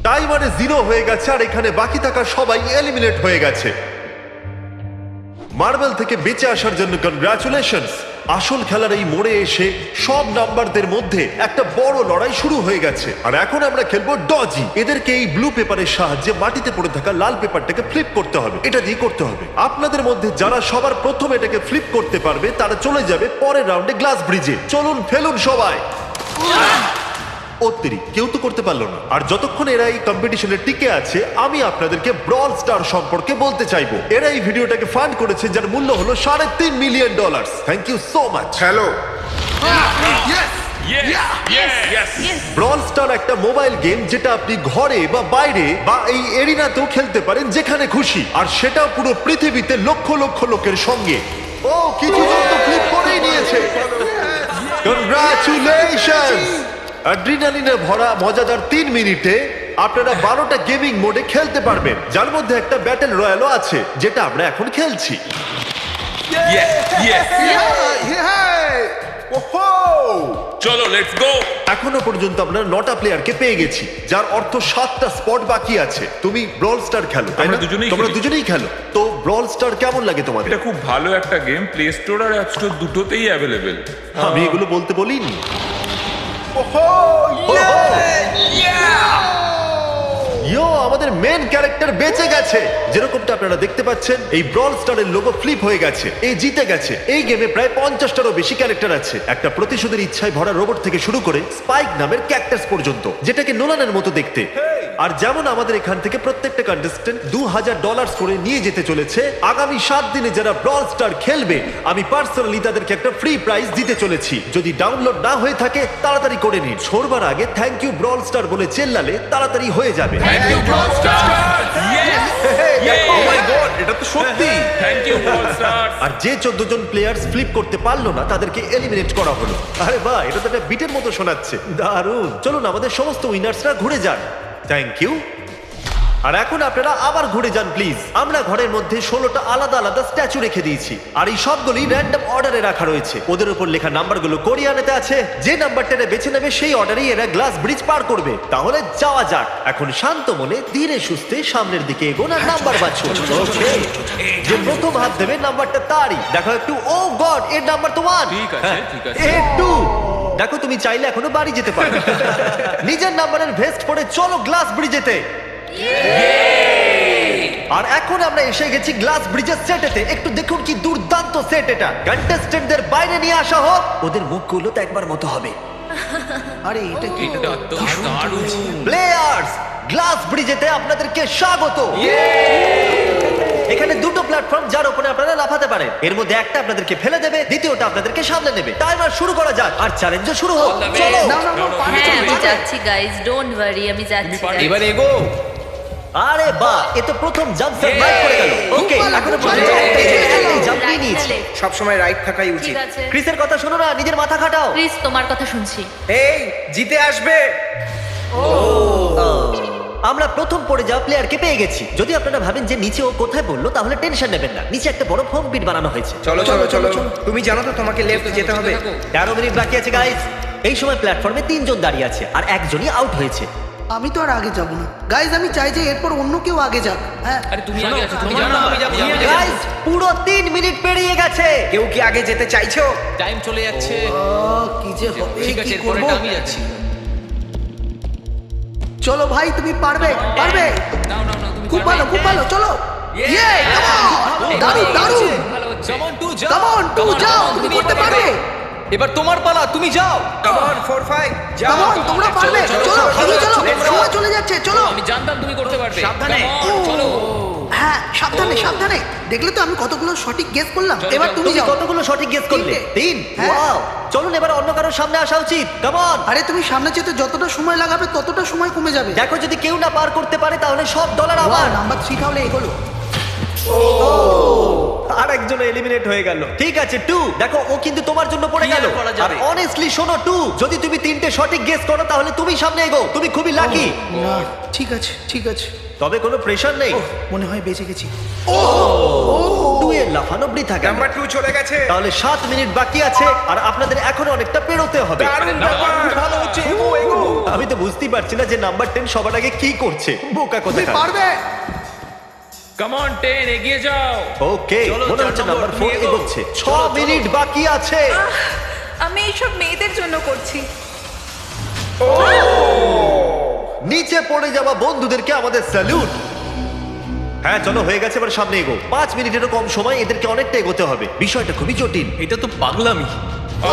টাইমারে 0 হয়ে গেছে আর এখানে বাকি থাকা সবাই এলিমিনেট হয়ে গেছে। মার্বেল থেকে বেঁচে আসার জন্য কনগ্রাচুলেশনস। আসল খেলার এই মোড়ে এসে সব নাম্বারদের মধ্যে একটা বড় লড়াই শুরু হয়ে গেছে। আর এখন আমরা খেলবো ডজি। এদেরকে এই ব্লু পেপারের সাহায্যে মাটিতে পড়ে থাকা লাল পেপারটাকে ফ্লিপ করতে হবে। এটা দিয়ে করতে হবে। আপনাদের মধ্যে যারা সবার প্রথম এটাকে ফ্লিপ করতে পারবে তারা চলে যাবে পরের রাউন্ডে গ্লাস ব্রিজে। চলুন ফেলুন সবাই। কেউ তো করতে পারলো না। আর যতক্ষণ এরা এই কম্পিটিশনে টিকে আছে আমি আপনাদেরকে ব্রল স্টার সম্পর্কে বলতে চাইবো। এরা এই ভিডিওটাকে ফান্ড করেছে যার মূল্য হলো $3.5 million. Thank you so much. Hello, Brawl Star একটা মোবাইল গেম যেটা আপনি ঘরে বা বাইরে বা এই এরিনাতেও খেলতে পারেন যেখানে খুশি, আর সেটাও পুরো পৃথিবীতে লক্ষ লক্ষ লোকের সঙ্গে। ও কিছু জন তো ফ্লিপ করেই নিয়েছে। কংগ্রাচুলেশনস। অ্যাড্রিনালিনে ভরা মজাদার 3 মিনিটে আপনারা 12টা গেমিং মোডে খেলতে পারবেন, যার মধ্যে একটা ব্যাটল রয়্যালও আছে যেটা আমরা এখন খেলছি। চলো লেটস গো। এখনো পর্যন্ত আমরা 9টা প্লেয়ারকে পেয়ে গেছি, যার অর্থ 7টা স্পট বাকি আছে। তুমি ব্রল স্টার খেলো, তাই না? তোমরা দুজনেই খেলো। তো ব্রল স্টার কেমন লাগে তোমাদের? এটা খুব ভালো একটা গেম, প্লে স্টোর আর অ্যাপ স্টোর দুটোতেই অ্যাভেলেবেল। আমি এগুলো বলতে বলিনি। ইয়ো, আমাদের মেন ক্যারেক্টার বেঁচে গেছে। যেরকমটা আপনারা দেখতে পাচ্ছেন এই ব্রল স্টারের লোগো ফ্লিপ হয়ে গেছে। এই জিতে গেছে। এই গেমে প্রায় 50টারও বেশি ক্যারেক্টার আছে। একটা প্রতিশোধের ইচ্ছায় ভরা রোবট থেকে শুরু করে স্পাইক নামের ক্যাকটাস পর্যন্ত, যেটাকে নোলানের মতো দেখতে। আর যেমন আমাদের এখান থেকে প্রত্যেকটা কন্টেস্টেন্ট $2000 করে নিয়ে যেতে চলেছে। আগামী 7 দিনে যারা ব্রল স্টার খেলবে আমি পার্সোনালি তাদেরকে একটা ফ্রি প্রাইজ দিতে চলেছি। যদি ডাউনলোড না হয়ে থাকে তাড়াতাড়ি করে নিন। ছোড়বার আগে থ্যাংক ইউ ব্রল স্টার বলে চেল্লালে তাড়াতাড়ি হয়ে যাবে। Thank you Brawl Star. Oh my god, এটা তো সত্যি। Thank you Brawl Star. আর যে 14 জন প্লেয়ার্স ফ্লিপ করতে পারলো না তাদেরকে এলিমিনেট করা হলো। আরে বাহ, এটা তো একটা বিটের মতো শোনাচ্ছে। দারুণ। চলুন আমাদের সমস্ত উইনার্সরা ঘুরে যান। Thank you. আর এখন আপনারা আবার ঘুরে যান প্লিজ। আমরা ঘরের মধ্যে 16টা আলাদা আলাদা স্ট্যাচু রেখে দিয়েছি, আর এই সবগুলি র্যান্ডম অর্ডারে রাখা রয়েছে। ওদের উপর লেখা নাম্বারগুলো কোরিয়ানেতে আছে। যে নাম্বারটা বেছে নেবে সেই অর্ডারেই এরা গ্লাস ব্রিজ পার করবে। তাহলে যাওয়া যাক। এখন শান্ত মনে ধীরে সুস্থে সামনের দিকে এগোন আর নাম্বার বাছুন। ওকে, যে প্রথম হাত দেবে নাম্বারটা তারই। দেখো একটু, ও গড, এর নাম্বার তো 1। ঠিক আছে, ঠিক আছে। এর 2। দেখো তুমি চাইলে এখনো বাড়ি যেতে পারো। নিজের নাম্বারের ভেস্ট পরে চলো গ্লাস ব্রিজেতে। আর এখন আমরা এসে গেছি গ্লাস ব্রিজের সেটেতে। একটু দেখুন কি দুর্দান্ত সেট এটা। কন্টেস্টেন্টদের বাইরে নিয়ে আসা হোক। ওদের মুখগুলো তো একবার মতো হবে। আরে এটা কি? এটা তো দারুণ। প্লেয়ার্স, গ্লাস ব্রিজেতে আপনাদেরকে স্বাগত। এখানে দুটো প্ল্যাটফর্ম যার উপরে আপনারা লাফাতে পারেন। এর মধ্যে একটা আপনাদেরকে ফেলে দেবে, দ্বিতীয়টা আপনাদেরকে সামলে নেবে। টাইমার শুরু করা যাক আর চ্যালেঞ্জও শুরু হোক। চলো। না না না, পারবে হ্যাঁ তুমি, আমি পারবে। যাচ্ছি গাইস, ডোন্ট ওয়ারি, আমি যাচ্ছি guys। এবার এগো। আরে বাহ, এ তো প্রথম জাম্প সার্ভাইভ করে গেল। ওকে, এখনো পর্যন্ত একটাই জাম্প Right নিয়েছি। না left? সব সময় রাইট থাকাই ঠিক উচিত। আছে ক্রিসের কথা শোনো না, নিজের মাথা খাটাও। প্লিজ, তোমার কথা শুনছি। এই জিতে আসবে। আমরা প্রথম পড়ে যাওয়া প্লেয়ারকে পেয়ে গেছি। যদি আপনারা ভাবেন যে নিচে ও কোথায় বললো তাহলে টেনশন নেবেন না। নিচে একটা বড় ফোম পিট বানানো হয়েছে। চলো চলো চলো। তুমি জানো তো তোমাকে লেফট যেতে হবে। 13 মিনিট বাকি আছে গাইস। এই সময় প্ল্যাটফর্মে 3 জন দাঁড়িয়ে আছে আর একজনই আউট হয়েছে। আমি তো আর আগে যাব না গাইজ। আমি চাই যে এরপর অন্য কেউ আগে যাক। হ্যাঁ, আরে তুমি আগে আছো, তুমি জানো আমি যাবো। গাইস, পুরো 3 মিনিট পেরিয়ে গেছে। কেউ কি আগে যেতে চাইছো? টাইম চলে যাচ্ছে। কি যে হবে, ঠিক আছে, কি এরপরে করব? আমি যাচ্ছি। চলো ভাই, তুমি পারবে, পারবে। নাও নাও নাও, তুমি খুব ভালো, খুব ভালো, চলো। ইয়ে, দারুণ দারুণ। ভালো হচ্ছে। Come on, 2 যাও। কাম অন, টু যাও, তুমি করতে পারবে। এবার তোমার পালা, তুমি যাও। কাম অন 4 5 যাও। কাম অন, তোমরা পারবে। চলো, এগিয়ে চলো। সময় চলে যাচ্ছে, চলো। আমি জানতাম তুমি করতে পারবে। সাবধানে। Come on, চলো। হ্যাঁ, সাবধানে সাবধানে। দেখলে তো আমি কতগুলো সঠিক গেস করলাম। এবার তুমি তুমি যাও। কতগুলো সঠিক গেস করলে? 3। হ্যাঁ। ওয়াও, চলুন এবার অন্য কারোর সামনে আসা উচিত। Come on. আরে তুমি সামনে যেতে যতটা সময় লাগাবে ততটা সময় কমে যাবে। দেখো যদি কেউ না পার করতে পারে তাহলে সব ডলার আমার। নাম্বার 3 তাহলে এগোলো। আর একজন এলিমিনেট হয়ে গেল। ঠিক আছে 2, দেখো ও কিন্তু তোমার জন্য পড়ে কি গেল। আর করা আর যাবে? অনেস্টলি শোনো 2, যদি তুমি 3টে সঠিক গেস করো তাহলে তুমি সামনে এগো। তুমি খুবই লাকি। না, ঠিক আছে ঠিক আছে। তবে কোনো প্রেশার নেই। মনে হয় বেঁচে গেছি। 2 এর লাফানো বৃথা গেল। নাম্বার 2 চলে গেছে। তাহলে 7 মিনিট বাকি আছে আর আপনাদের এখনো অনেকটা পেরোতে হবে। দারুণ ব্যাপার। ভালো হচ্ছে, এগো এগো। আমি তো বুঝতেই পারছি না যে নাম্বার 10 সবার আগে কি করছে। বোকা তুমি কোথাকার। পারবে। কাম অন 10 এগিয়ে যাও। ওকে, চলো, মনে হচ্ছে 4 নাম্বার নম্বর, 4 তুমি এগো। এগোচ্ছে। 6 চলো, চলো। মিনিট বাকি আছে। আমি এইসব মেয়েদের জন্য করছি। নিচে পড়ে যাওয়া বন্ধুদেরকে আমাদের স্যালুট। হ্যাঁ চলো, হয়ে গেছে, এবার সামনে এগো। 5 মিনিটেরও কম সময়, এদেরকে অনেকটা এগোতে হবে। বিষয়টা খুবই জটিল। এটা তো পাগলামি।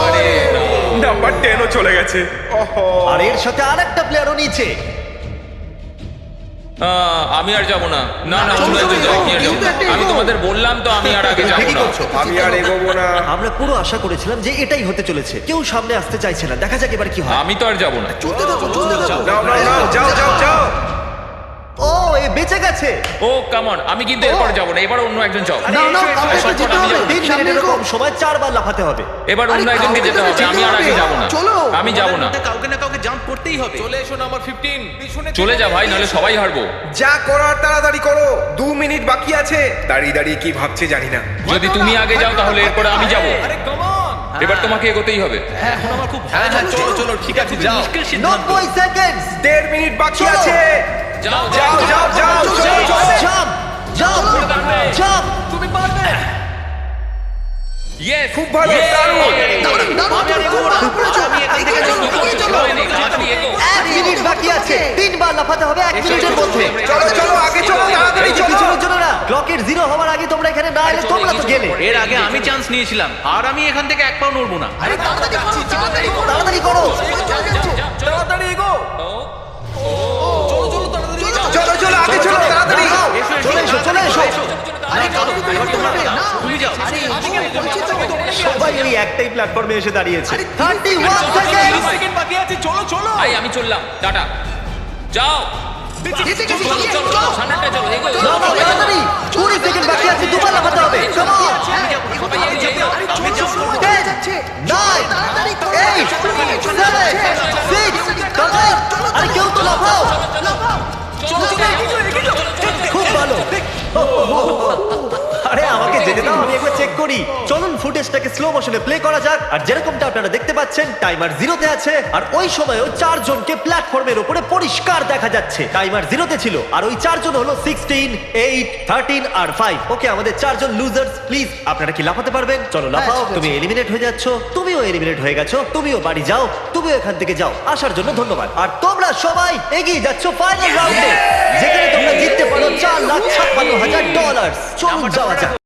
আরে না। নাম্বার 10 ও চলে গেছে। ওহো। আর এর সাথে আরেকটা প্লেয়ারও নিচে। আমি আর যাব না। না না, চলো, চলে চলো, যাও, আমি আর যাবো কিন্তু না। একটা আমি এগো। তোমাদের বললাম তো আমি আর আগে তুমি যাব ঠিকই না। করছো। আমি আর এগোবো না। আমরা পুরো আশা করেছিলাম যে এটাই হতে চলেছে। কেউ সামনে আসতে চাইছে না। দেখা যাক এবার কি হয়। আমি তো আর যাব না। চলতে থাকো, চলতে থাকো। নাও নাও নাও, যাও যাও যাও। ও, এ বেঁচে গেছে। ও কাম অন, আমি কিন্তু এরপর যাব না। এবার অন্য একজন যাও। না, না, কাউকে এসো, যেতে আমি হবে। যাবো। 3 সামনে মিনিটেরও এগো। কম সময় 4 বার লাফাতে হবে। এবার অন্য আরে, একজনকে কাউকে যেতে তো হবে। আমি আর আগে যেতে যাব হবে। না। চলো। আমি যাব না। কাউকে না কাউকে জাম্প করতেই হবে। চলে এসো নাম্বার 15 পিছনে চলে যা ভাই, নাহলে সবাই হারবো। যা করার তাড়াতাড়ি করো। 2 মিনিট বাকি আছে। দাঁড়িয়ে দাঁড়িয়ে কি ভাবছে জানি না। যদি তুমি আগে যাও তাহলে এরপরে আমি যাব। আরে কাম অন। এবার তোমাকে এগোতেই হবে। এখন আমার খুব হ্যাঁ হ্যাঁ চলো চলো ঠিক আছে যাও। মুশকিল সিদ্ধান্ত। 90 সেকেন্ড। 1.5 মিনিট বাকি চলো। আছে। যাও যাও যাও যাও চলো চলো। Jump, jump, jump. তুমি পারবে। ইয়েস, খুব ভালো, দারুণ। দাঁড়ান, দাঁড়ান, আমি আর এগোবো না। আমি এখান থেকে এগিয়ে চলো, এগিয়ে চলো। তুমি এগো। 1 মিনিট বাকি আছে। 3 বার লাফাতে হবে 1 মিনিটের মধ্যে। চলো চলো আগে চলো, তাড়াতাড়ি এই যে চলো। পিছনের জন্য না, ক্লকের 0 হওয়ার আগে তোমরা এখানে না এলে তোমরা তো গেলে। এর আগে আমি চান্স নিয়েছিলাম আর আমি এখান থেকে এক পাও নড়বো না। আরে তাড়াতাড়ি করো, তাড়াতাড়ি করো। তাড়াতাড়ি করো। তাড়াতাড়ি এগো। চলো চলো তাড়াতাড়ি চলো চলো আগে চলো তাড়াতাড়ি। দাঁড়াও, চলে এসো, চলে এসো। আরে তাড়াতাড়ি করতে হবে, না। তুমি যাও। আরে, আমি বলছি তো। সবাই ওই একটাই প্ল্যাটফর্মে এসে দাঁড়িয়েছে। আরে, 31 সেকেন্ড। সেকেন্ড বাকি আছে চলো চলো। ভাই আমি চললাম, টাটা। যাও। জিতে গেছি, চলো চলো চলো। চলো, সামনেটা চলো, এগো। না, না, তাড়াতাড়ি। 20 সেকেন্ড বাকি আছে, দুবার লাফাতে হবে। Come on. হ্যাঁ, এগোতে হবে, যেতে হবে। আমি চলো, যাবো। চলো, হয়ে যাচ্ছে। 9, তাড়াতাড়ি করো। 8, 7, 6, তাড়াতাড়ি। আরে কেউ তো লাফাও। চলো চলো এগিয়ে যাও। খুব ভালো। আরে আমাকে যেতে দাও, আমি একবার চেক করি। চলুন ফুটেজটাকে স্লো মোশনে প্লে করা যাক। আর যেরকমটা আপনারা দেখতে পাচ্ছেন, টাইমার 0 তে আছে। আর ওই সময়ও 4 জনকে প্ল্যাটফর্মের উপরে পরিষ্কার দেখা যাচ্ছে। টাইমার 0 তে ছিল। আর ওই 4 জন হলো 16, 8, 13 আর 5। ওকে, আমাদের 4 জন লুজার্স। প্লিজ আপনারা কি লাফাতে পারবেন? চলো লাফাও। ঠিক আছে। তুমি এলিমিনেট হয়ে যাচ্ছ, তুমিও এলিমিনেট হয়ে গেছো, তুমিও বাড়ি যাও, তুমিও এখান থেকে যাও। আসার জন্য ধন্যবাদ। আর তোমরা সবাই এগিয়ে যাচ্ছ ফাইনাল রাউন্ডে, যেখানে তোমরা জিততে পারো $4,56,000। চলুন যাওয়া যাক।